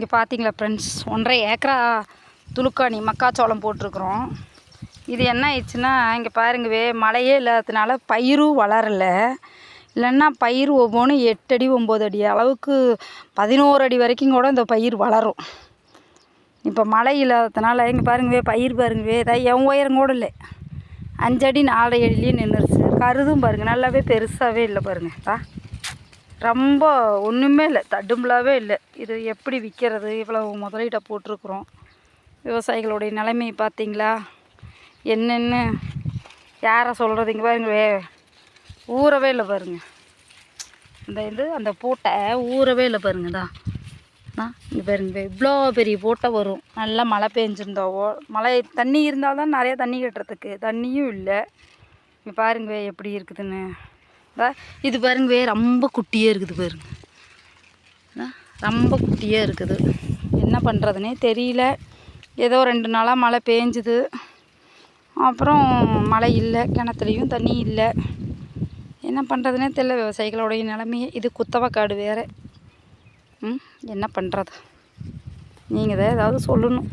இங்கே பார்த்தீங்களா ஃப்ரெண்ட்ஸ், 1.5 ஏக்கரா துளுக்காணி மக்காச்சோளம் போட்டிருக்குறோம். இது என்ன ஆயிடுச்சுன்னா, இங்கே பாருங்கவே மழையே இல்லாததுனால பயிரும் வளரலை. இல்லைன்னா பயிர் ஒவ்வொன்றும் 8 அடி 9 அடி அளவுக்கு 11 அடி வரைக்கும் கூட இந்த பயிர் வளரும். இப்போ மழை இல்லாததுனால இங்கே பாருங்கவே பயிர் பாருங்கவே இதான் என் உயரம் கூட இல்லை, 5 அடி 4 அடிலேயே நின்றுருச்சு. கருதும் பாருங்கள் நல்லாவே பெருசாகவே இல்லை பாருங்கள், ரொம்ப ஒன்றுமே இல்லை, தடும்பலாகவே இல்லை. இது எப்படி விற்கிறது? இவ்வளவு முதலீட்டை போட்டிருக்குறோம். விவசாயிகளுடைய நிலைமை பார்த்தீங்களா என்னென்னு யாரை சொல்கிறது? இங்கே பாருங்களே ஊறவே இல்லை பாருங்கள், அந்த பூட்டை ஊறவே இல்லை பாருங்க. தான் இங்கே பாருங்க இவ்வளோ பெரிய பூட்டை வரும். நல்லா மழை பெஞ்சிருந்தாவோ, மழை தண்ணி இருந்தால் தான் நிறையா தண்ணி கட்டுறதுக்கு தண்ணியும் இல்லை. இங்கே பாருங்க எப்படி இருக்குதுன்னு. இது பாருங்கவே ரொம்ப குட்டியாக இருக்குது பாருங்க, ரொம்ப குட்டியாக இருக்குது. என்ன பண்ணுறதுனே தெரியல. ஏதோ 2 நாளாக மழை பேஞ்சுது, அப்புறம் மழை இல்லை, கிணத்துலையும் தண்ணி இல்லை. என்ன பண்ணுறதுனே தெரியல விவசாயிகளுடைய நிலைமையே. இது குத்தவக்காடு வேறு. என்ன பண்ணுறது? நீங்கள் தான் ஏதாவது சொல்லணும்.